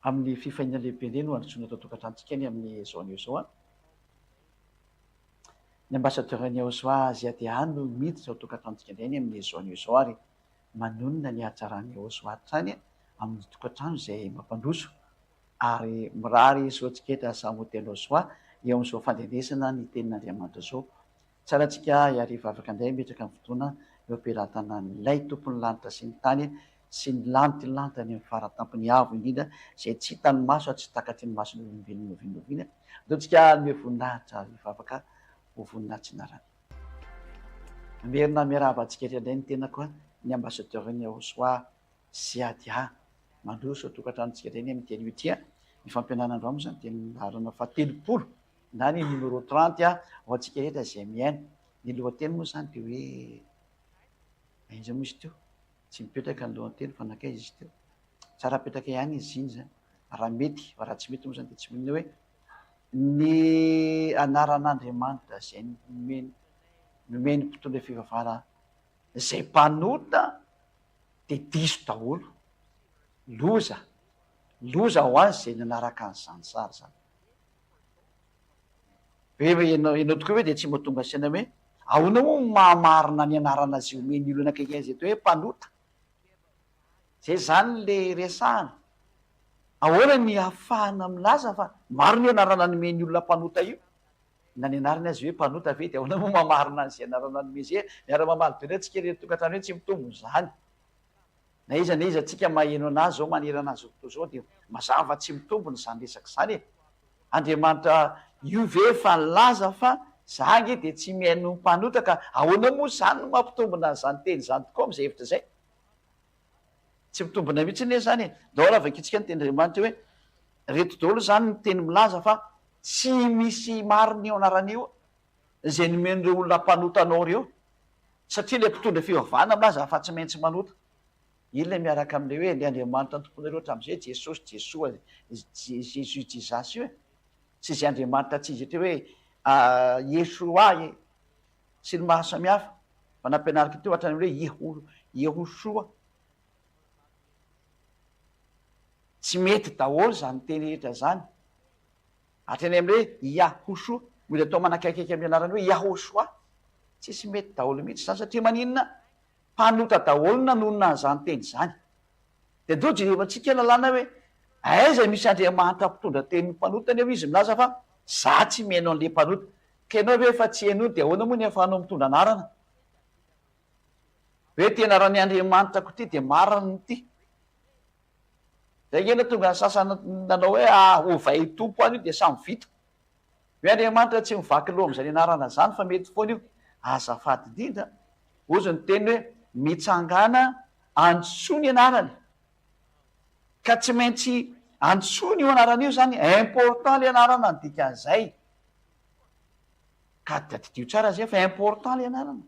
amin'ny fifaina lehibe indray no androtsona tao tokantrantsika ny amin'ny zaonio zao a. Ny ambassadeur-ny Eozoa Ziadéha no miditra ao tokantrantsika indray ny amin'ny zaonio zao ary manonona ny hatsaran'ny Eozoa trany amin'ny tokantrano izay mampandroso ary mirary soatsiketa samotelo Eozoa eo amin'izao fandendesana ny tenin'Andriamanitra zao. Tsarantsika iariva afaka indray metraka amin'ny fotoana eo am-piarahatanan'ilay tompony lanitra sy ny tany sy ny lantilanta ny amin'ny faratampony avo indrindra izay tsy hitany maso tsy takatry ny masony olombelona ataontsika anome voninahitra ariva afaka ho voninahitsinarany. Merina miarahaba antsika indray ny tena koa ny ambassadeur-ny Eozoa Ziadéha mandroso tokantranontsika indray ny amin'ny teny tia ny fampianana andro aminy izany teny arana fahatelopolo na ny numéro 30 ho antsika rehetra izay miaina. Ny lohateny moa izany dia hoe aiza moa izy teo tsy mipetraka ny lohateny fa nakay izy teo tsara petraka ihany izy iny zany raha mety fa raha tsy mety moa izany dia tsy minona hoe ny anaran'Andriamanitra izay nomeny mpitondra fivavahana izay mpanota dia diso daholo loza ho azy izay nanaraka an'izany sary zany. Ianao tokoa hoe dia tsy mahatonga saina hoe ahoana moa mahamarina ny anarana azy omeny olona akaiky azy eto hoe mpanota zay zany le resahana. Ahoana ny ahafahana milaza fa maro ny anarana nomeny olona mpanota io na ny anarany azy hoe mpanota ve dia ahoana moa mahamarina an'izay anarana nomeny zay miara-mamaly be antsika reto tokantrano hoe tsy mitombo izany na iza tsika maheno anazy zao manerana azy fotoa zao dia mazava tsy mitombony izany resaka izany. Andriamanitra io ve fa laza fa zangy dia tsy mihaino mpanota ka ahoana moa izany no mampitombona zany teny zany tokoa amin'izay hevitra zay tsy mitombona mihitsy ne zany daholo avakitsika ny tenyandriamanitra hoe reto daholo zany ny teny milaza fa tsy misy mariny eo anaran'io izay nomen'ireo olona mpanotanao reo satria le mpitondra fivavahana milaza fa tsy maintsy manota. Ilay miaraka amin'ilay hoe le Andriamanitra tomponareo hatramin'izay Jesosy Jesasy io tsy izay Andriamanitra tsy izy hoe Yesoa sy ny maro samihafa fa nampianarika teo hatrany hoe Yehosoa. Tsy mety daholo zany teny rehetra zany hatrany amin'ilay hoe Yahosoa mila atao manakaikaiky amin'ny anarany hoe Yahosoa tsisy mety daholo mihitsy zany satria maninona mpanota daholo nanonona an'izany teny zany. Dia ndao jerevantsika lalàna hoe aiza misy Andriamanitra mpitondra teny mpanotany eo izy milaza fa za tsy mihaino an'le mpanota ka ianao ve fa tsy haino dia ahoana moa ny ahafahanao mitondra anarana hoe ty anaran'ny Andriamanitra ko ty dia marina ny ty zay ngena tonga ny sasany nanao hoe ovay tompo any io dia samy vita hoe Andriamanitra tsy mivaky loha amin'izany anarana zany fa mety foana io azafady indrindra ozy ny teny hoe mitsangana antsoa ny anarany ka tsy maintsy antsoa ny io anaran'io zany important le anarana ny dikan'izay ka didio tsara zay fa important le anarana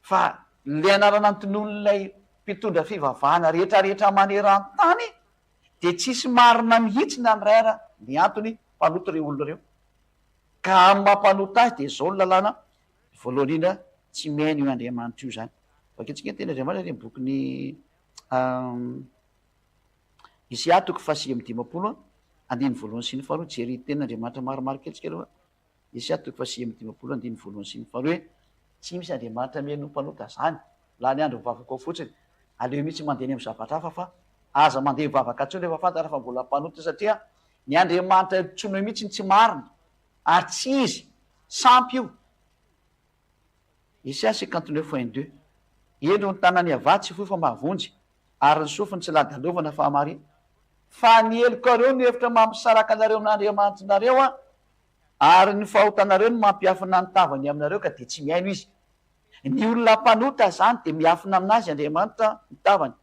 fa le anarana antonon'ilay mpitondra fivavahana rehetrarehetra maneran-tany dia tsisy marina mihitsy na ny rara ny antony mpanota reo olona reo ka amin'ny mampanota azy dia zao ny lalàna voalohany indra tsy mihaino io Andriamanitra io zany. Vakitsika teny Andriamanitra ny bokyny Isia toko fahasimy amby dimapolo andiny voalohany sy ny faharoa jery tenin'Andriamanitra maromaro kelitsika aloha. Isia toko fahasimy amby dimapolo andiny voalohany sy ny faharoa hoe tsy misy Andriamanitra mihaino mpanota zany laha ny andro mivavaka ao fotsiny aleo mihitsy mandeha amin'ny zavatra hafa fa aza mandeha mivavaka atsony rehefa fantatra fa mbola mpanota satria ny Andriamanitra tsoina mihitsy tsy marina ary tsy izy sampy io. Isia 59:2 eno ny tanany avatsy foy fa mahavonjy ary ny sofiny tsy ladalovana fa hamarina fa ny elokareo no hevitra mampisaraka anareo n'Andriamanitra nareo ary ny fahotanareo no mampiafina ny tavany aminareo ka dia tsy mihaino izy. Ny olona mpanota zany dia miafina aminazy Andriamanitra ny tavany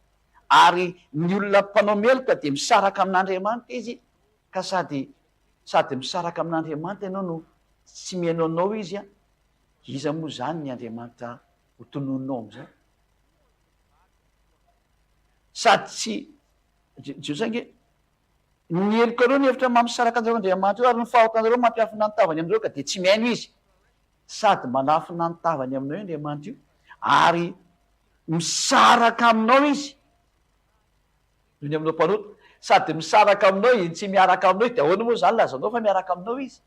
ary ny olona mpanao meloka dia misaraka amin'Andriamanitra izy ka sady misaraka amin'Andriamanitra ianao no tsy mihaino anao izy iza moa zany ny Andriamanitra ho tonononao amin'izay sady tsy jiozange ny elokareo ny hevitra mampisaraka anareo Andriamanitra io ary ny fahotanareo mampiafina ny tavany aminareo ka dia tsy mihaino izy sady manafina ny tavany aminao io Andriamanitra io ary misaraka aminao izy io ny aminao mpanota sady misaraka aminao iny tsy miaraka aminao de ahoana moa zany lazanao fa miaraka aminao izy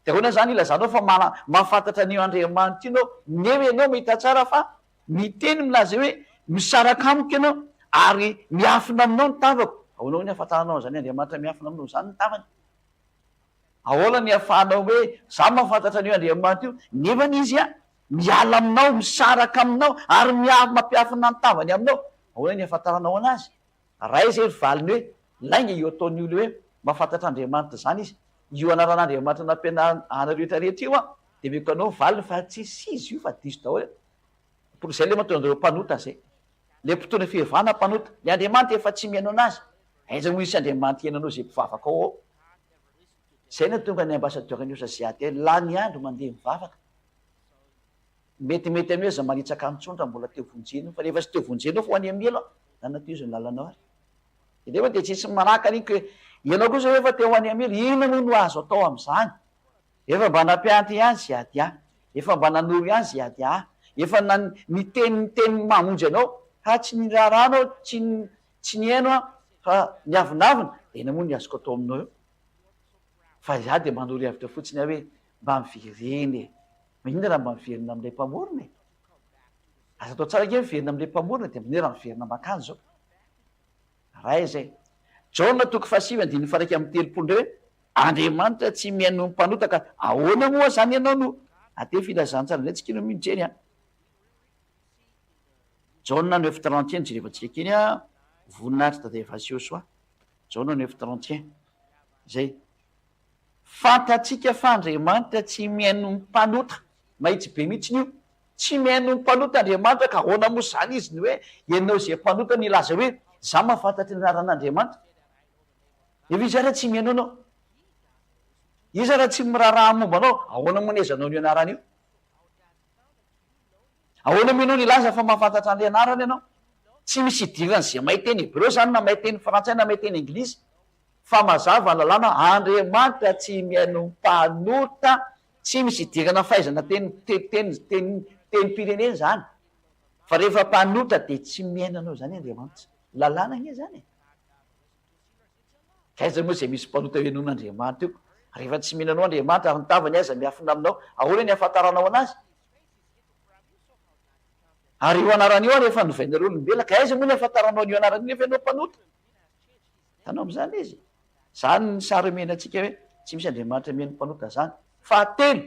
de ahoana zany ilazanao fa mahafantatra an'io andriamanitra inao newe ianao mahita tsara fa miteny milaza hoe misaraka amiko ianao ary miafina aminao ny tavako ahoana ny ahafantaranao zany andriamanitra miafina aminao zany ny tavany ahoana ny ahafahanao hoe za mahafantatra an'io andriamanitra io nefany izy a miala aminao misaraka aminao ary mampiafina ny tavany aminao ahoana ny ahafantaranao anazy raha izy valiny hoe lainga io ataony olo hoe mahafantatra andriamanitra zany izy io anaran'andriamanitra nampianarana rehetrarehetra io a de meko anao valiny fa tsisy izy io fa diso daholo por zay le matonandreo mpanota zay le mpitona fihevana mpanota ny andriamanitra efa tsy miaino anazy aiza mo isy andriamanitra iananao zay mpivavaka ao ao zay na tonga ny ambasadeur-ny Osiaty la ny andro mandeha mivavaka metimety amin'io za manitsaka mitsondra mbola teo vonjeny fa rehefa sy teo vonjenao fa ho any amelo nanatio ny lalanao ary de de tsisy manaka aniko hoe ianao kosa hoe efa teo ho any amelo ina moa no azo atao am'izany efa mba nampianty ihany zy ady a efa mba nanoro ihany zy ady a efa niteniteny mamonjy anao ha tsy ny raranao tsy ny haino a fa niavinavina de ina moa ny azoko atao aminao eo fa za de manoro hevitra fotsiny a hoe mba mivireny inona raha mba miverina am'ilay mpamorona aza atao tsara ke miverina am'ilay mpamorona de minera miverina makanjo zao raha izay jaona toko fahasivy andiny faraiky am'y telopolo ndreo hoe andriamanitra tsy miaino mpanotaka ahoana moa zany ianao no ate filazantsara ndray tsika no mijeny a jaona 9:31 jerevantsika keny a voninahitra tada evasiosy jaona 9:31 zay fantatsika fa andriamanitra tsy miaino mpanota mahitsy be mihitsy io tsy miaino mpanota andriamanitra ka ahoana moa zany izy ny hoe ianao zay mpanota ny laza hoe za mahafantatra ny anaran'andriamanitra efa izy raha tsy miaino anao izy raha tsy miraraha momba anao ahoana moa nezanao ny anarany io ahoana mianao ny laza fa mahafantatra an'le anarany ianao tsy misy idirany zay mahiteny hebreo zany na mahiteny frantsay na mahiteny anglisy fa mazava lalàna andriamanitra tsy miaino mpanota tsy misy idirana fahaizana teny pireneny zany fa rehefa mpanota de tsy miainanao zany andriamanitra lalàna gne zany kaiza moa zay misy mpanota hoenon'andriamanitra io rehefa tsy mihinanao andriamanitra ary nitavany aiza miafina aminao ahoana ny ahafantaranao anazy ary io anarany io a rehefa novainareo olombela ka aiza moa ny ahafantaranao n'io anarany nefa ianao mpanota tanao am'zany izy zany ny sary omena atsika hoe tsy misy andriamanitra mihaino mpanota zany fahatelo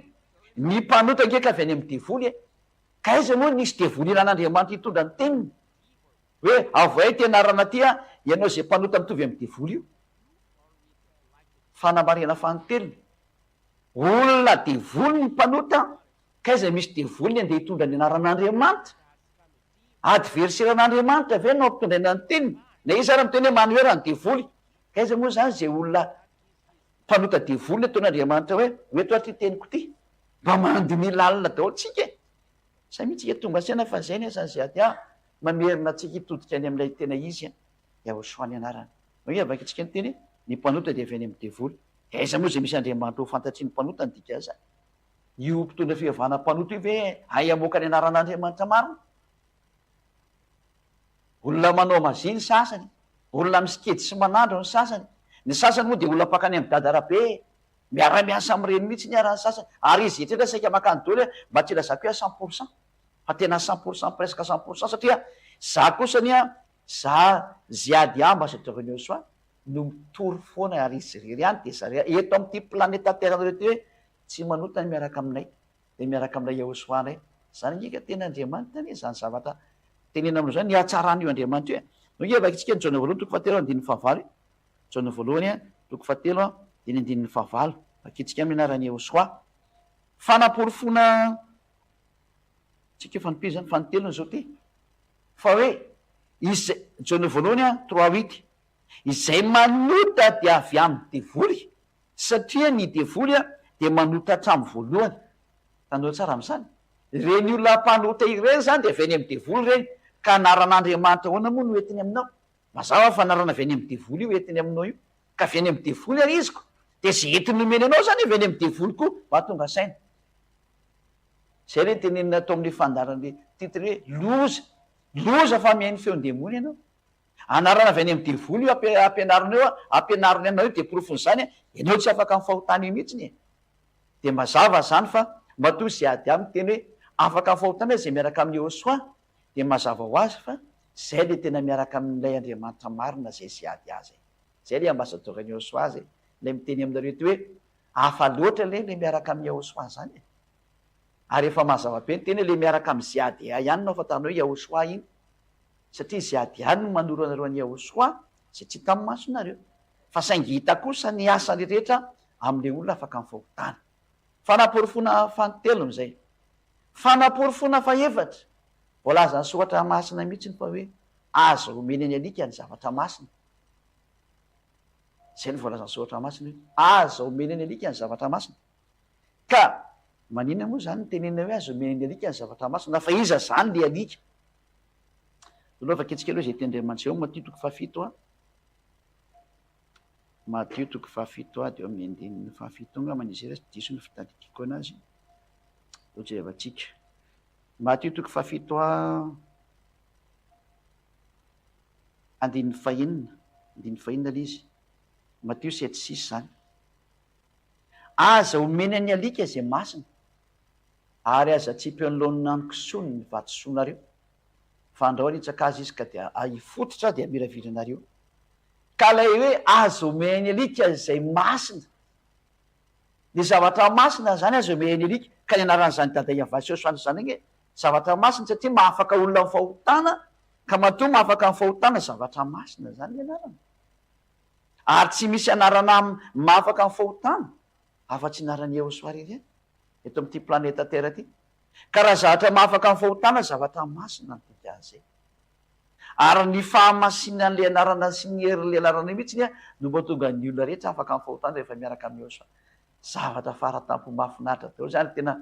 ny mpanota nkeka avy any am'y devoly ka aiza moa nisy devoly ilan'andriamanitra hitondra ny teniny hoe avoay tenarana ty a ianao zay mpanota mitovy am'y devoly io fanamarena fanotelony olona devoly ny mpanota ka aiza misy devoly ny andeha hitondra ny anaran'andriamanitra adverseran'andriamanitra ave nao ampitondraina ny teniny na izy raha miteny hoe many hoe raha ny devoly ka aiza moa zany zay olona mpanota devoly ny ataon'andriamanitra hoe oeto atry teniko ty mba mandiny lalina daholo tsika sa mihitsy tonga sena fa zay ny asany zay ady a mamerina tsika hitodika any am'ilay tena izy a iahosoany anarany hoe avaka itsika ny teny ny mpanota de avy any am'y devoly aiza moa zay misy andriamanitra ho fantatry ny mpanota ny dika aza io mpitondra fihevana mpanota io ve ay amoaka ny anaran'andriamanitra marina olona manao maziny sasany olona misikety sy manandro ny sasany moa de olona pakany am'y dadarabe miara-miasa am'ireny mihitsy ny arany sasany ary izy etrehtra saika makany doly mba tsy lazako hoe 100% fa tena 100% presque 100% satria za kosany a za ziady ambassadeur-ny Iosoa no mitory foana ary izy rery any de zare eto am'ty planeta terre nareo ty hoe tsy manota ny miaraka aminay de miaraka aminay Iosoa ndray zany ngeka tena andriamanitra ny zany zavatra tenena aminao zany ny hatsaran'io andriamanitra io no iavaka itsika ny jaona voalohany toko fahatelo andin'ny fahavalo jaona voalohany a toko fahatelo a diny andin'ny fahavalo akitsika amin'ny anarany Iosoa fanaporofona tsika fanompiry zany fanotelony zao ty fa hoe izy jaona voalohany a 3:8 izay manota de avy am'ny devoly satria ny devoly a de manota hatramy voalohany tanao tsara am'zany reny olona mpanota ireny zany de avy any am'y devoly reny ka anaran'andriamanitra hoana moa no entiny aminao mazava fa anarana avy any am'y devoly io entiny aminao io ka avy any am'y devoly ary izyko de zay entiny nomeny anao zany avy any am'y devoly koa mahatonga saina zay reny tenenina atao amin'ny fandarany titre hoe loza fa mihainy feondemony ianao anarana avy any amin'ny divoly io ampianarina eo ampianarina anareo de porofony zany ianao tsy afaka mifahotana io mihitsiny de mazava zany fa matoa sy ady aminy teny hoe afaka mifahotana zay miaraka amin'ny Iosoa de mazava ho azy fa zay le tena miaraka amin'ilay Andriamanitra marina zay sy ady azy zay le ambasadorany Iosoa azy lay miteny aminareo ty hoe hafa loatra le miaraka amin'ny Iosoa zany ary efa mazava be ny teny le miaraka amin'ny ziady ihany nao fatanao hoe Iosoa iny satria ziady ihany no manoro anareo any Iosoa sy tsy tamin'ny masonareo fa saingy hita kosa ny asa rehetra amin'le olona afaka mifahotana fanaporofona fantelo zay fanaporofona faefatra voalaza ny soratra masina mihitsy ny fa hoe azo omeny ny alika ny zavatra masina zay ny voalaza ny soratra masina hoe azo omeny ny alika ny zavatra masina ka manina moa zany ny tenena hoe azo omeny ny alika ny zavatra masina fa iza zany le alika aloha fa ketsikely hoe zay tiandriamanitra eo Matthieu toko fahafito a Matthieu toko fahafito a de eo amin'ny andininy fahafito nga manizy resy diso ny fitadikiko anazy ohatry revatsika Matthieu toko fahafito a andininy fahinina le izy Matthieu 7:6 zany aza omeny ny alika zay masina ary aza tsipy an'lonina ankisony ny vatosoanareo fa andrao nitsaka azy izy ka de hifototra de amiraviranareo ka lay hoe azo omeny alika zay masina de zavatra masina zany azo omeny alika ka ny anaran'izany dada Iavasy soandro zany iny zavatra masina satria mahafaka olona mifahotana ka matoa mahafaka mifahotana zavatra masina zany ny anarana ary tsy misy anarana mahafaka mifahotana afa-tsy anarany Iosoa rery eto amin'ity planeta terre ty ka raha zavatra mahafaka mifahotana zavatra masina nytika azy ary ny fahamasinan'le anarana sy ny herin'le anarana mihitsy no mba tonga ny olona rehetra afaka mifahotana rehefa miaraka amin'ny Iosoa zavatra faratampo mahafinaritra daholo zany tena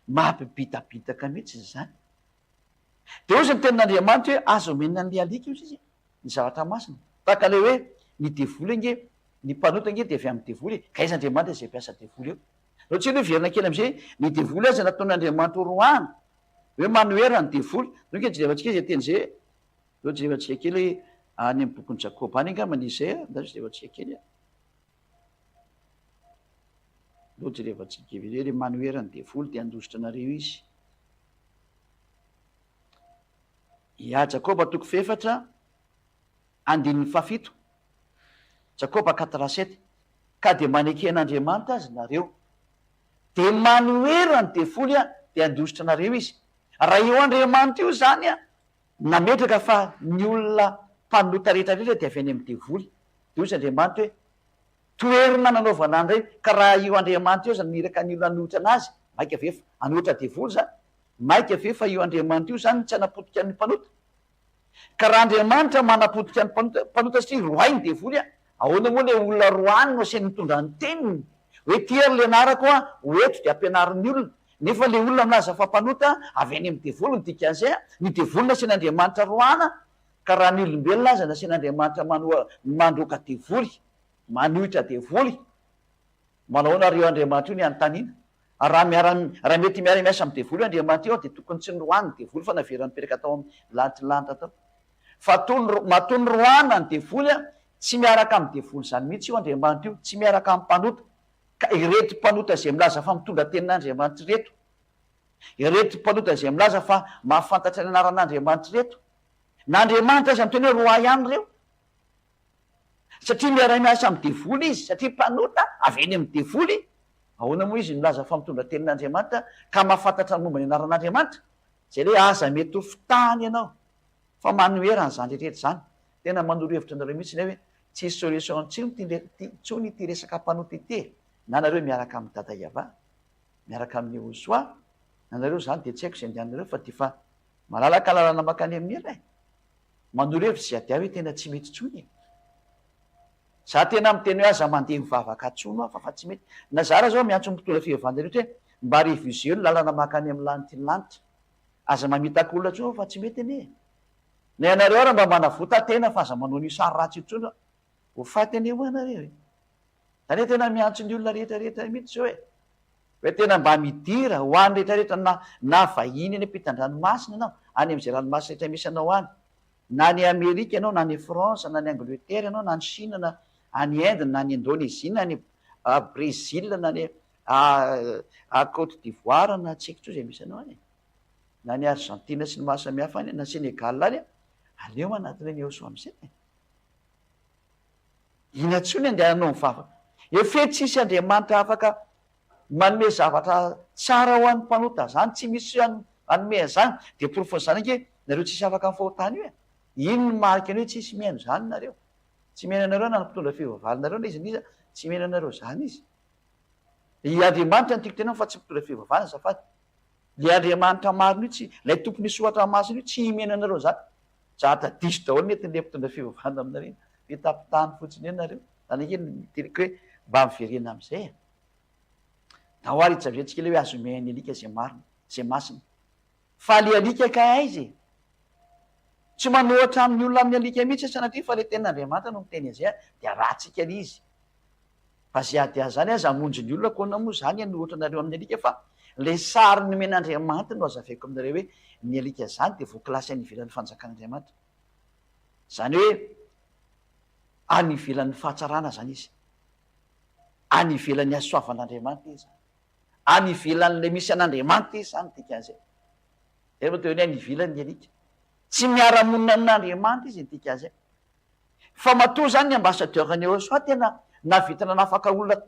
mampibitabitaka mihitsy zany de ozy ny tenin'Andriamanitra hoe azo omena n'le alika io izy ny zavatra masina taka le hoe ny devoly nge ny mpanota nge de avy amin'ny devoly ka izy Andriamanitra zay mpiasa devoly eo no tsy hoe verina kely am'izay ny devoly azy nataon'Andriamanitra roana hoe manoera ny devoly no ke jerevatsika zay teny zay eo jerevatsika kely any amin'ny bokon'ny Jakoba any nga manizay da jerevatsika kely lo jerevatsika hoe manoera ny devoly de andositra anareo izy ia Jakoba toko fefatra andininy fahafito Jakoba 4:7 ka de maneken'Andriamanitra azy nareo de manoera ny devoly de andositra anareo izy raha io Andriamanitra io zany nametraka fa ny olona mpanota rehetrarehetra de avy any amin'ny devoly de ozy Andriamanitra hoe toerina nanaovana andray ka raha io Andriamanitra io zany miraka ny olona anohitra anazy maika vefa anohitra devoly zany maika vefa io Andriamanitra io zany tsy anapotika ny mpanota ka raha Andriamanitra manapotika ny mpanota satria roainy devoly ahoana moa le olona roany no aseny mitondra ny teniny hoe ty le anarako hoeto de ampianarin'ny olona nefa le olona milaza fa mpanota avy any amin'ny devoly ny dikan'izay ny devoly nasen'Andriamanitra roana ka raha ny olombelona aza nasen'Andriamanitra mandroaka devoly manohitra devoly manahoana reo Andriamanitra io ny anontaniana raha mety miara-miasa amin'ny devoly Andriamanitra io de tokony tsy ny roany devoly fa naverany miperaka atao amin'ny lanitra tao fa matony roana ny devoly tsy miaraka amin'ny devoly zany mihitsy io Andriamanitra io tsy miaraka amin'ny mpanota ka ireto mpanota zay milaza fa mitondra tenin'Andriamanitra reto ireto mpanota zay milaza fa mahafantatra ny anaran'Andriamanitra reto n'Andriamanitra azy am'teny hoe roa ihany reo satria miara-miasa amin'ny devoly izy satria mpanota avy eny amin'ny devoly ahoana moa izy milaza fa mitondra tenin'Andriamanitra ka mahafantatra ny momba ny anaran'Andriamanitra zay le aza mety ho fitahany ianao fa manoerany zany rehetra zany tena manoro hevitra anareo mihitsy ny hoe tsisy solution tsony ity resaka mpanota ity na nareo miaraka amin'ny dada Iava miaraka amin'ny Iosoa nanareo zany de tsy haiko zay andehanareo fa ty fa malalaka lalana makany amin'ny ela manoro hevitra zay ady hoe tena tsy mety tsony za tena miteny hoe aza mandeha mivavaka tsono fa tsy mety nazara zao miantso mpitondra fihevana rehetra hoe mba revizio ny lalana makany amin'ny lanitra ny lanitra aza mamitaka olona tsono fa tsy mety ane ny anareo raha mba manavota tena fa aza manao ny sary ratsy tsono ho faty ane ho anareo zany hoe tena miantso ny olona rehetrarehetra mihitsy zao hoe tena mba midira ho any rehetrarehetra na vahiny any ampitan-dranomasina anao any am'izay ranomasina rehetra misy anao any na ny Amerika ianao, na ny France, na ny Angleterre ianao, na ny Chine, na any Inde, na ny Indonésie, na ny Brésil, na ny Côte d'Ivoire, na tsy haiko tso zay misy anao any, na ny Argentine sy ny maro samihafa any, na Sénégal any, aleo anatin'ireny Iehosoa am'izay. Ina tsony andehananao mivavaka. Efe tsisy Andriamanitra afaka manome zavatra tsara ho an'ny mpanota zany, tsy misy anome zany, de porofony zany anke nareo tsisy afaka mifahotany io e. Ino ny marika anio hoe tsisy mihaino zany nareo? Tsy mihaino anareo na mpitondra fivavalinareo na izy niza, tsy mihaino anareo zany izy. I Andriamanitra ny tiako tenao fa tsy mpitondra fivavalina zafady. Le Andriamanitra marina io tsy, lay tompony soatra masina io tsy mihaino anareo zany. Zahatra diso daholo netin'le mpitondra fivavalina aminareo. Fitapitany fotsiny eny nareo. Zany ake miteriko hoe mba miverena am'izay. Dahoary itsaverentsika le hoe azo mehainy alika zay marina, zay masina. Fa le alika ka aizy. Tsy manohatra amin'ny olona amin'ny alika mihitsy sanatria fa le ten'Andriamanitra no miteny azay dia ratsika le izy. Fa zay ady azy zany aza amonjy ny olona koa moa zany anohatra nareo amin'ny alika fa le sary nomen'Andriamanitra no azavaiko aminareo hoe ny alika zany dia voakilasy any ivelan'ny fanjakan'Andriamanitra. Zany hoe any ivelan'ny fahatsarana zany izy. Any ivelan'ny asoavan'Andriamanitra izy. Any ivelan'le misy an'Andriamanitra izy zany tika an'izay. Eny moa teo hoe any ivelan'ny alika. Tsy miara-monina amin'Andriamanitra izy tika an'izay. Fa matoa zany ny ambassadeur-ny Iehosoa tena navitana nafaka olona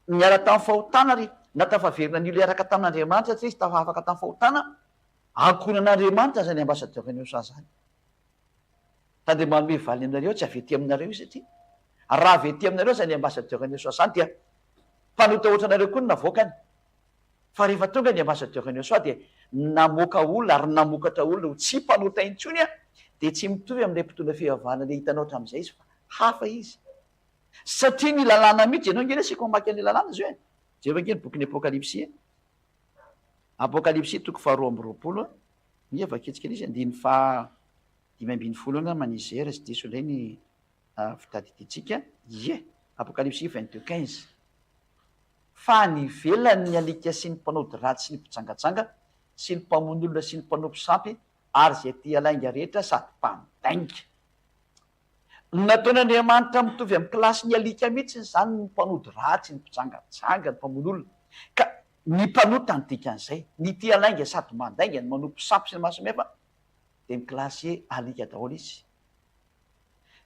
niara tamin'ny fahotana ry natafaverina ny olona iaraka tamin'Andriamanitra satria izy tafafaka tamin'ny fahotana ankonan'Andriamanitra zany ambassadeur-ny Iehosoa zany. Tade manome valy aminareo tsy avety aminareo io satria raha avety aminareo zany ambassadeur-ny Iehosoa zany dia mpanota ohatra anareo koa no navoakany. Fa rehefa tonga ny ambassadeur-ny Iehosoa dia namoaka olona ary namokatra olona ho tsy mpanota intsony dia tsy mitovy amin'ilay mpitondra fivavahana le hitanao hatramin'izay izy fa hafa izy. Satria ny lalàna mihitsy ianao ngeny sika mamaky an'ilay lalàna zao e. Jereo ngeny boky ny Apokalipsia. Apokalipsia toko 2:20 mieva ketsikely izy 5:5 angamba Niger sy diso ilay ny fitadidiantsika. Ie, Apokalipsia 22:15. Fa nivelan'ny alika sy ny mpanody ratsy sy ny mpitsangajanga sy ny mpamono olona sy ny mpanompo sampy ary zay tia lainga rehetra sady mpandainga. Nataon'Andriamanitra mitovy amin'ny kilasy ny alika mihitsy zany ny mpanody ratsy, ny mpitsangajanga, ny mpamono olona. Ka ny mpanota ny dikan'izay, ny tia lainga sady mandainga, ny manompo sampy sy ny maso mefa dia ny kilasy alika daholo izy.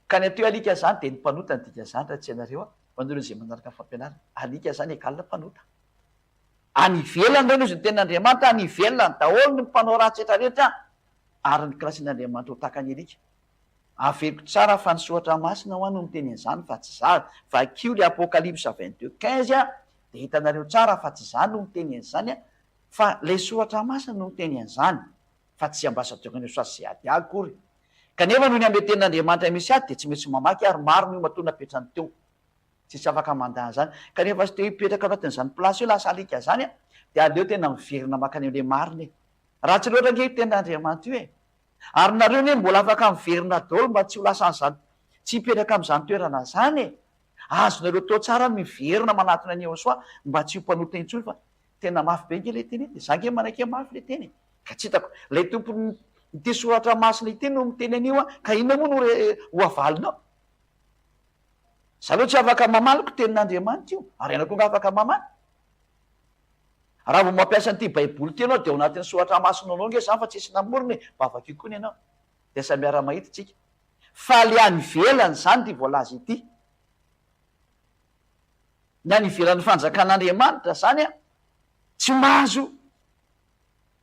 Ka ny atao alika zany dia ny mpanota ny dika zany raha tsy ianareo manolo izay manaraka ny fampianarana. Alika zany egalina mpanota. Any ivelany reny izy ny ten'Andriamanitra, any ivelany daholo ny mpanao ratsy rehetrarehetra ary ny kilasin'Andriamanitra ho tahaka ny alika. Averiko tsara fa nisoatra masina ho any no miteny an'izany fa tsy zany. Vakio le Apokalipsa 22:15 dia hitanareo tsara fa tsy zany no miteny an'izany fa le soratra masina no miteny an'izany fa tsy ambassadeur-ny Iehosoa zay ady akory. Kanefa noho ny ame ten'Andriamanitra misy ady dia tsy maintsy mamaky ary maro no matoa napetrany teo. Tsisy afaka mandany zany. Kanefa sy te hipetraka anatin'izany plasy io lasa alika zany dia aleo tena miverina makany amin'le mariny. Raha tsy loatra nge ten'Andriamanitra io e. Ary nareo ne mbola afaka miverina daholo mba tsy ho lasa an'izany, tsy hipetraka amin'izany toerana zany e. Azonareo tao tsara miverina manatona ny Iehosoa mba tsy ho mpanota intsony fa tena mafy be nge le teny ety. Za nge manake mafy le teny. Ka tsy hitako lay tompony ity soratra masina ity no miteny an'io ka inona moa no ho avalinao? Za aloha tsy afaka mamaliko tenin'Andriamanitra io, ary ianao koa nga afaka mamaly. Raha vao mampiasa an'ity baiboly ty ianao dia ao anatin'ny soratra masina anao nge zany fa tsisy namorony bavaka io koa ny ianao. Dia sa miara mahita tsika. Fa le any ivelany zany ty voalaza ity. Ny any ivelan'ny fanjakan'Andriamanitra zany tsy mahazo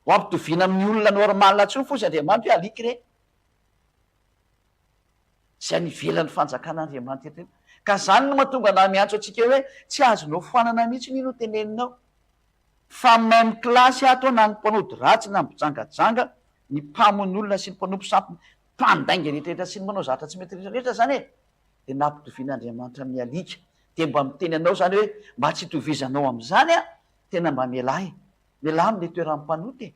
ho ampitoviana amin'ny olona normal intsony fosy Andriamanitra hoe alika re. Zay any ivelan'ny fanjakan'Andriamanitra eto. Ka zany no mahatonga na miantso antsika hoe tsy azonao foanana mihitsy ny no teneninao. Fa même kilasy ato na ny mpanody ratsy na mpijangajanga, ny mpamono olona sy ny mpanompo sampy, mpandainga rehetrarehetra sy ny manao zavatra tsy mety rehetrarehetra zany e. Dia nampitovian'Andriamanitra amin'ny alika. Dia mba miteny anao zany hoe mba tsy hitovizanao amin'izany tena mba mialahy. Mialahy amin'le toeran'ny mpanota e.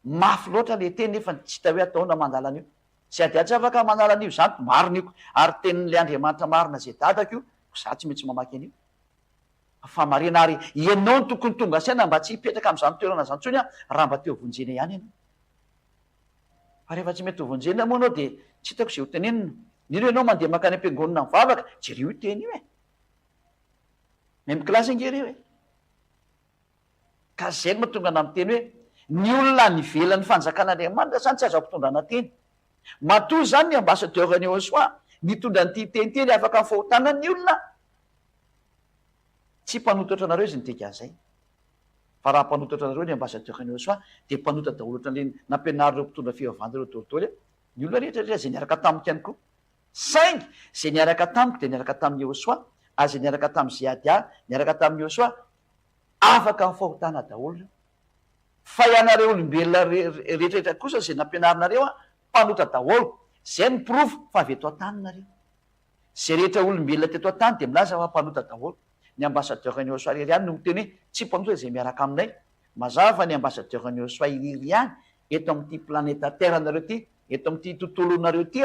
Mafy loatra le teny nefa tsy hita hoe ataona mandala an'io. Tsy ady tsy afaka mandala an'io zany mariniko ary tenin'le Andriamanitra marina zay dadako io, za tsy maintsy mamaky an'io. Fa marina ary ianao ny tokony tonga saina mba tsy hipetraka amin'izany toerana zany intsony raha mba teo vonjena ihany ianao. fa rehefa tsy mety hovonjena moa anao dia tsy hitako zay ho tenenina. Nireo ianao mandeha makany am-piangonana mivavaka jereo teny io même classe nge reo ka zay no mahatonga ana miteny hoe ny olona nivelan'ny fanjakan'Andriamanitra zany tsy azo ampitondrana teny. Matoa zany ny ambassadeur-ny Ôsoa nitondra nyity teniteny afaka mifahotanany olona. Tsy mpanotatra anareo izy nitika zay, fa raha mpanotatra anareo ny ambassadeur-ny Ôsoa dia mpanotatra daholo ohatran'le nampianarin'ireo mpitondra fivavahana ireo tolotolo ny olona rehetrarehetra zay niaraka tamiko ihany koa. Saingy zay niaraka tamiko dia niaraka tamin'ny Ôsoa, azy niaraka tamin'ny Zeadia, niaraka tamin'ny Ôsoa, afaka mifahotana daholo. Fa ianareo olombelona rehetrarehetra kosa zay nampianarinareo mpanota daholo, zay ny profo fa avy eto an-taninareo. Zay rehetra olombelona teto an-tany dia milaza fa mpanota daholo. Ny ambassadeur-ny Ôsoa irery ihany no miteny hoe tsy mpanota zay miaraka aminay. Mazava fa ny ambassadeur-ny Ôsoa irery ihany eto amin'ity planeta terre nareo ty, eto amin'ity tontolonareo ty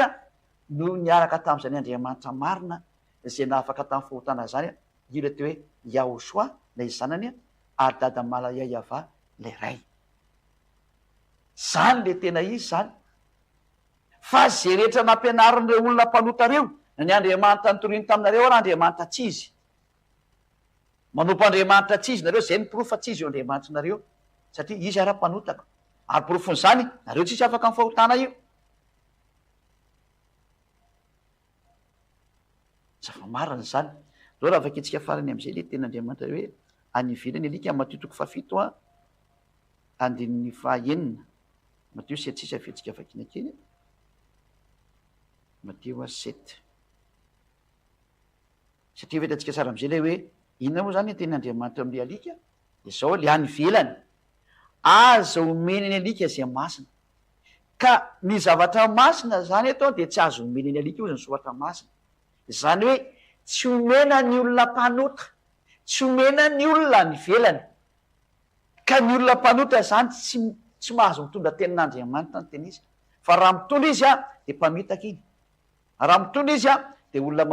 no niaraka tamin'izany Andriamanitra marina zay nafaka tamin'ny fahotana zany. Io le teo hoe Yahosoa lay zanany ary dada Malayava lay ray. Zany le tena izy zany. Fa zay rehetra nampianarin'ireo olona mpanota reo ny Andriamanitra nitoriny taminareo raha Andriamanitra tsy izy. Manompo Andriamanitra tsy izy nareo, zay ny profo fa tsy izy eo Andriamanitra nareo, satria izy ara-mpanotako. Ary profon'izany nareo tsisy afaka mifahotana io. Zava-marina zany. Zao raha vakitsika farany amin'izay le tena Andriamanitra hoe any ivelany alika Matio toko fafito andininy fahaenina. Matio 7:6 avetsika vakina kely. Matio 7. Satria vetantsika tsara amin'izay le hoe inona moa zany teny Andriamanitra amin'ilay alika? Dia zao le any ivelany aza omeny ny alika zay masina. Ka ny zavatra masina zany eto dia tsy azo omeny ny alika io zany soratra masina. Zany hoe tsy omena ny olona mpanota, tsy omena ny olona ny velany. Ka ny olona mpanota zany tsy mahazo mitondra tenin'Andriamanitra ny tena izy. Fa raha mitondra izy dia mpamitaka iny. Raha mitondra izy dia olona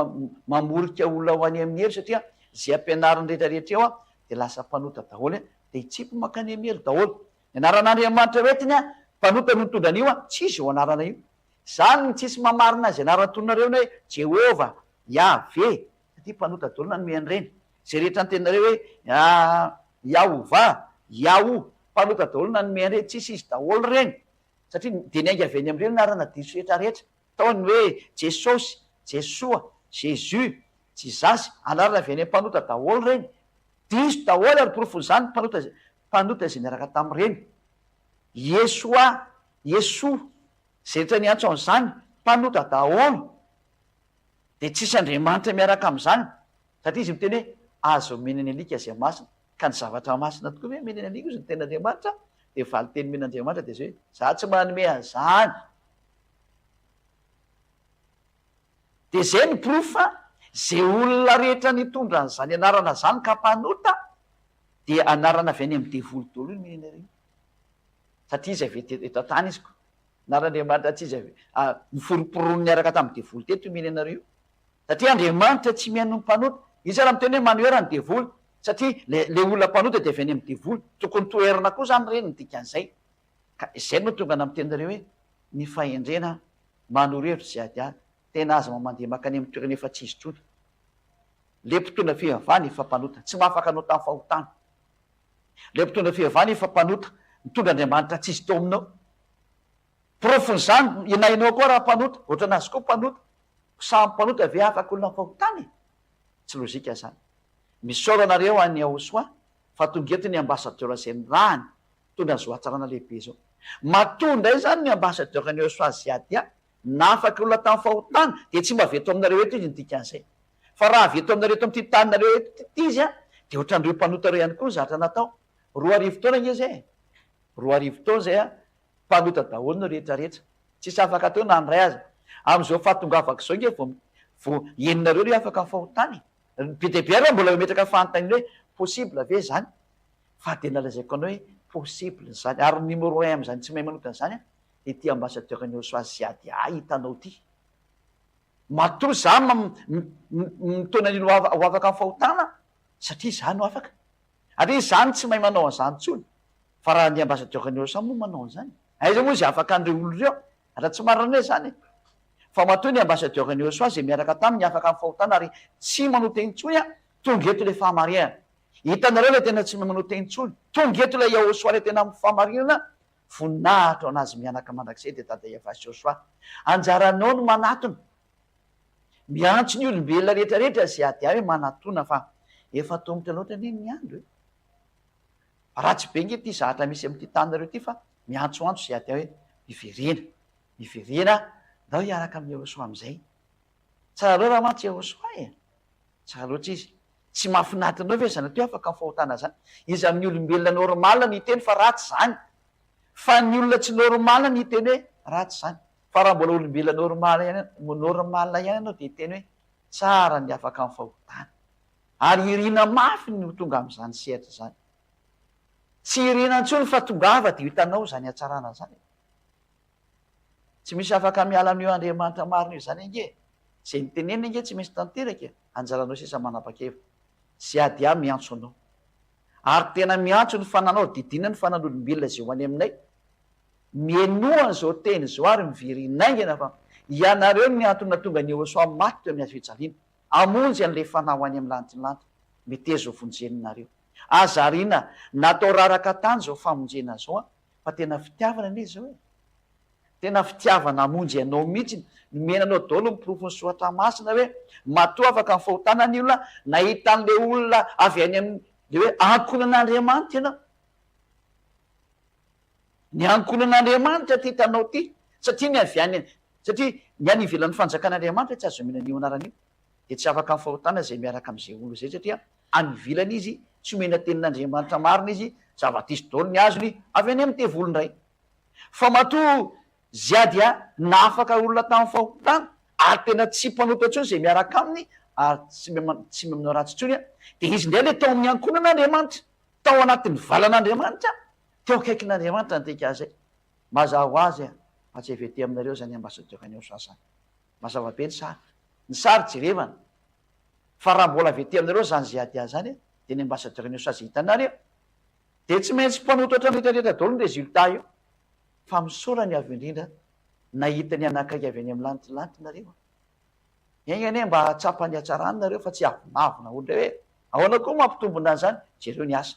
mamorika olona ho any amin'ny hery, satria zay ampianarin rehetrarehetra eo dia lasa mpanota daholo dia hitsipy makany amin'ny hery daholo. Ny anaran'Andriamanitra hoetiny mpanota no mitondra an'io tsy izy eo anarana io. Zany ny tsisy mamarina azy anarana tononareo hoe Jehova, Yahvé, satria mpanota daholo nanome an'ireny. Zay rehetra ny teninareo hoe Yahova, Yahou, mpanota daholo nanome an'ireny, tsisy izy daholo reny. Satria dia niainga avy any amin'ireny narana diso rehetrarehetra. Taony hoe Jesosy, Jesoa, Jésus, Jizasy, anarana avy any mpanota daholo reny. Diso daholo ary profon'izany mpanota zay niaraka tamin'ireny. Yesoa, Yeso, zay rehetra niantso an'izany mpanota daholo. Dia tsisy Andriamanitra miaraka amin'izany, satria izy miteny hoe azo omena ny alika zay masina. Ka ny zavatra masina tokoa hoe mena ny alika izy ny ten'Andriamanitra, dia valy teny men'Andriamanitra dia zay hoe za tsy manome an'izany. Dia zay ny profa zay olona rehetra nitondra an'izany anarana zany ka mpanota dia anarana avy any amin'ny devoly daholo iny menareo. Satria izy avy eto an-tany izy ko. Naran'Andriamanitra tsy izy niforoporoniny niaraka tamin'ny devoly teto io menareo. Satria Andriamanitra tsy mihaino ny mpanota. Izy raha miteny hoe manoera ny devoly, satria le olona mpanota dia avy any amin'ny devoly, tokony toerana koa zany reny ny dikan'izay. Ka izay no tonga namitenareo hoe ny fahendrena manorevitra zay adia tena aza mandeha makany amin'ny toerana efa tsy izy trony. Le mpitondra fivavahana efa mpanota, tsy mahafaka anao tamin'ny fahotana. Le mpitondra fivavahana efa mpanota, mitondra Andriamanitra tsy izy tao aminao. Profon'izany inainao koa raha mpanota, ohatranazy koa mpanota. Samy mpanota ve afaka olona fahotana? Tsy lozika zany. Misaoro anareo any Ôsoa fa tonga eto ny ambassadeur zay ny rahany tondra ny zoatsarana lehibe zao. Matondra izy zany ny ambassadeur ny Ôsoa Zeadia na afaka olona tamin'ny fahotana dia tsy mba veto aminareo eto izy ny dikan'izay. Fa raha veto aminareo eto amin'ity taninareo eto izy dia ohatran'ireo mpanota reo ihany koa ny zatra natao. 2 taona nge zay. 2 taona zay mpanota daholo no rehetrarehetra. Tsisy afaka teo na andray azy. Amin'izao fahatongavako zao nge vo eninareo re afaka mifahotany. Be dia be raha mbola metraka fanontany hoe possible ve zany? Fa dia nalazaiko anao hoe possible zany. Ary numéro 1 amin'izany tsy mahay manota an'izany ity ambassadeur ny Ôsoa Zeadia hitanao ty. Matoa za mitona an'ino ho afaka mifahotana satria za no afaka. Ary zany tsy mahay manao an'izany tsony. Fa raha ny ambassadeur ny Ôsoa moa manao an'izany. Aiza moa izy afaka an'ireo olona ireo raha tsy marina hoe zany fa matoy ny ambassadeur ny Joshua zay miaraka taminy afaka amin'ny fahotana ary tsy manota intsony tonga eto le fahamarinana. Hitanareo le tena tsy manota intsony, tonga eto le Joshua le tena amin'ny fahamarinana, voninahitra anazy mianaka mandrakizay dia tada Evasy Joshua. Anjaranao no manatona, miantso ny olombelona rehetrarehetra zay ady hoe manatona fa efa tombotra loatra anie ny andro e. Ratsy be nge ty zahatra misy amin'ity tanareo ty fa miantsoantso zay ady hoe miverena ndao hiaraka amin'ny Joshua am'izay. Tsara loatra raha mantsy Joshua tsara loatra izy. Tsy mahafinaritra anao ve zany teo afaka mifahotana zany. Izy amin'ny olombelona normala ny teny fa ratsy zany. Fa ny olona tsy normala ny teny hoe ratsy zany. Fa raha mbola olombelona normala ihany ianao dia teny hoe tsara ny afaka mifahotana. Ary irina mafy no tonga amin'izany sehatra zany. Tsy irina intsony fa tongava dia hitanao zany hatsarana zany. Tsy misy afaka miala amin'io Andriamanitra marina io zany ange. Zay nitenena ange tsy misy tanteraka. Anjaranao sisa manapa-kevitra. Zay ady miantso anao. Ary tena miantso ny fananao, didina ny fanan'olombelona zay ho any aminay. Mienohan zao teny zao ary miverinaingana fa ianareo ny antony tonga ny Joshua maty teo amin'ny hazo fijaliana. Amonjy an'ilay fanahy ho any amin'ny lanitry mitezo vonjenareo. Azarina natao raraka tany zao famonjena zao fa tena fitiavana anie zao e. Tena fitiavana amonjy ianao mihitsy menanao daholo miprofo ny soratra masina hoe matoa afaka mifahotana ny olona nahita an'le olona avy any amin'ny le hoe ankonan'Andriamanitra ianao. Ny ankonan'Andriamanitra ty hitanao ty satria ny avy any satria ny any ivelan'ny fanjakan'Andriamanitra tsy azo menan'io anaran'io dia tsy afaka mifahotana zay miaraka amin'izay olo zay satria any ivelana izy tsy omena tenin'Andriamanitra marina izy zava-tisy daholo ny azony avy any amin'ny tevolondray. Fa matoa ziadia nafaka olona tamin'ny fahotana ary tena tsy mpanota intsony zay miaraka aminy ary tsy memanao ratsy intsony dia izy indray le tao amin'ny ankonan'Andriamanitra, tao anatin'ny valan'Andriamanitra, teo akaikin'Andriamanitra niteka azy. Mazava ho azy fa tsy evety aminareo zany ambassadeur-ny Joshua zany. Mazava be ny sary jerevana fa raha mbola vety aminareo zany zay ady zany dia ny ambassadeur-ny Joshua zay hitanareo dia tsy maintsy mpanota oatra rehetrarehetra daholo ny resultat io. Fa misaorany avy indrindra nahita ny anakaiky avy any amin'ny lanitry nareo. Eny mba tsapany hatsarany nareo fa tsy avonavona ohatra hoe ahoana koa mampitombona zany jereo ny asa.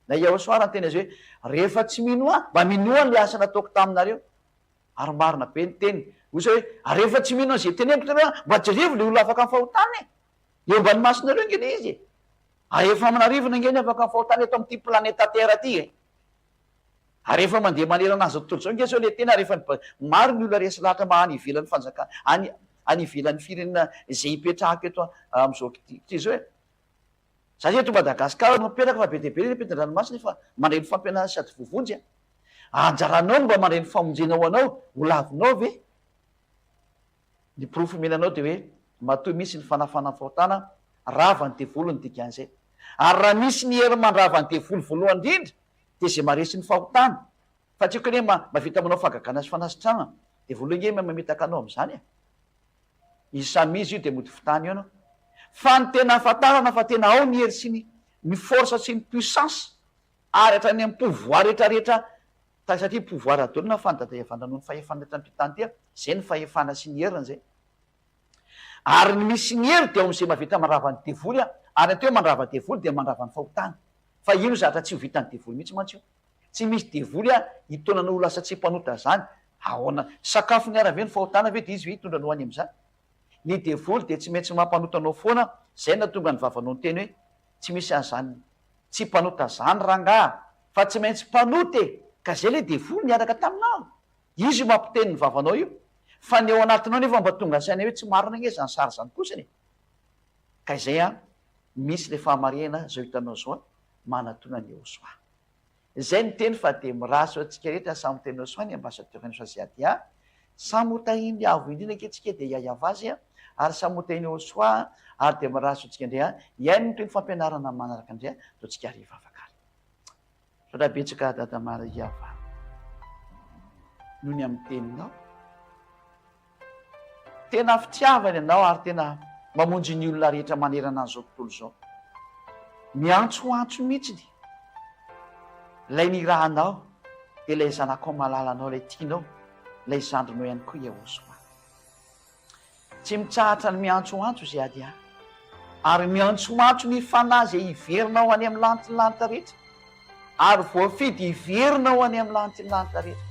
Na Joshua raha teny azy hoe rehefa tsy minoa mba minoa ny asa nataoko taminareo. Ary marina be ny teny osa hoe rehefa tsy minoa zay teneniko nareo mba jerevo le olona afaka mifahotana eo mba ny masonareo nge le izy. Efa manarivona nge ny afaka mifahotana eto amin'ity planeta Terre ty Ary rehefa mandeha manerana azy tontolo zao nge sao le tena rehefa maro ny olona resy lahatra mahany ivelan'ny fanjakana any ivelan'ny firenena zay hipetrahako eto amin'izao ty zao satria eto Madagasikara no mipetraka fa be dia be ny mpetra-dranomasina fa mandray ny fampianarana sady vovonjy anjaranao no mba mandray ny famonjena ho anao ho lavinao ve. Ny profo menanao dia hoe matoa misy ny fanafana fahotana rava ny devolony dikan'izay. Ary raha misy ny hery mandrava ny devolo voalohany indrindra dia zay maresy ny fahotana fa tsy hoe mavita manao fagagana sy fanasitrana dia voalohany nge mametaka anao amin'izany isamizy io dia mody fitany io anao. Fa ny tena ahafantarana fa tena ao ny hery sy ny force sy ny puissance ary hatrany amin'ny pouvoir rehetrarehetra satria pouvoir adolo na fandadavana noho ny fahefana etan'ity tany ty zay ny fahefana sy ny heriny zay. Ary ny misy ny hery dia ao amin'izay mavita mandrava ny devoly ary ateo mandrava devoly dia mandrava ny fahotana. Fa ino zatra tsy ho vitany devoly mihitsy mantsy io. Tsy misy devoly hitonana olo asa tsy mpanota zany. Ahoana sakafo ny arave ny fahotana ve dia izy hitondra no any amin'izany. Ny devoly dia tsy maintsy mampanotanao foana zay na tonga ny vavanao ny teny hoe tsy misy an'izany tsy mpanota zany rangaha fa tsy maintsy mpanote ka zay le devoly niaraka taminao. Izy mampiteny ny vavanao io fa ny eo anatinao nefa mba tonga saina hoe tsy marina nge zany sary zany kosany. Ka izay misy le fahamarinana zao hitanao zao manatona ny Joshua. Zay ny teny fa dia miraso atsika rehetra samy teny Joshua ny ambassadeur-ny Joshua samy hotahiny avo indrindra anketrika dia hiaiava azy ary samy hotahiny Joshua ary dia miraso atsika indray iaino ny toy ny fampianarana manaraka indray to tsika hariva afakary. Sotra betsaka dada Maria va noho ny amin'ny teninao tena fitiavany ianao ary tena mamonjy ny olona rehetra manerana an'izao tontolo zao. Miantsoantso mihitsy ilay nirahanao dia ilay zanakao malalanao ilay tianao ilay zandrinao ihany koa Yehosoa. Tsy mitsahatra ny miantsoantso izay ady ahy, ary miantsoantso ny fanahy izay iverinao any amin'ny lantilanta rehetra, ary voafidy iverinao any amin'ny lantilanta rehetra.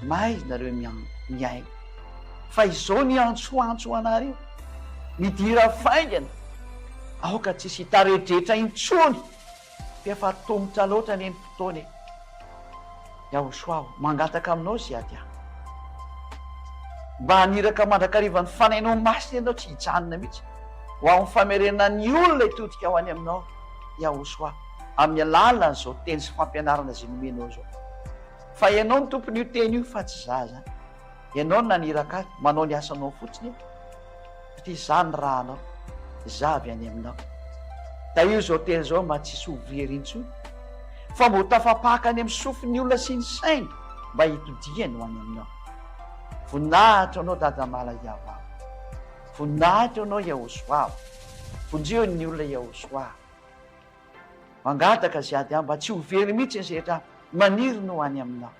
Mahay nareo miaino, fa izao ny antsoantso anareo midira faingana, aoka tsisy hitaredretra intsony, fa efa tomotra loatra neny fotoana e. Yahosoa aho mangataka aminao zay ady ahy, mba haniraka mandrakariva ny fanainao masina ianao tsy hijanona mihitsy ho amin'ny famerenana ny olona hitodika ao any aminao Yahosoa, amin'ny alalana zao teny sy fampianarana izay nomenao zao. Fa ianao ny tompony io teny io fa tsy zaza, ianao no naniraka azy, manao ny asanao fotsiny satria zany raha anao zavy any aminao. Da io zao teny zao mba tsisy hovery intsony, fa mbo tafapaka any amin'ny sofiny olona sy ny sainy mba hitodiany ho any aminao. Voninahitra anao dada Malahiava, voninahitra anao Yahosoa, vonjeo ny olona Yahosoa. Mangataka zay ady ahy mba tsy hovery mihitsy ny rehetra maniry no any aminao.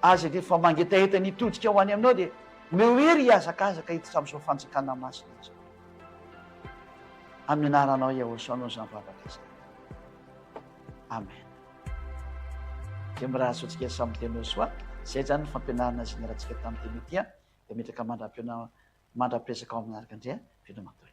Aza rehefa mangetaheta nitodika ho any aminao dia mehoery hiazakazaka hiditra amin'izao fanjakana masina izao. Amin'ny anaranao Yahosoa anao izany vavaka izany. Amen. Dia mirahazo antsika samy teny Yahosoa, izay zany ny fampianarana izay niarantsika tamin'ny teny ity dia metraka mandra-piresaka ao aminaraka indray, velomatory.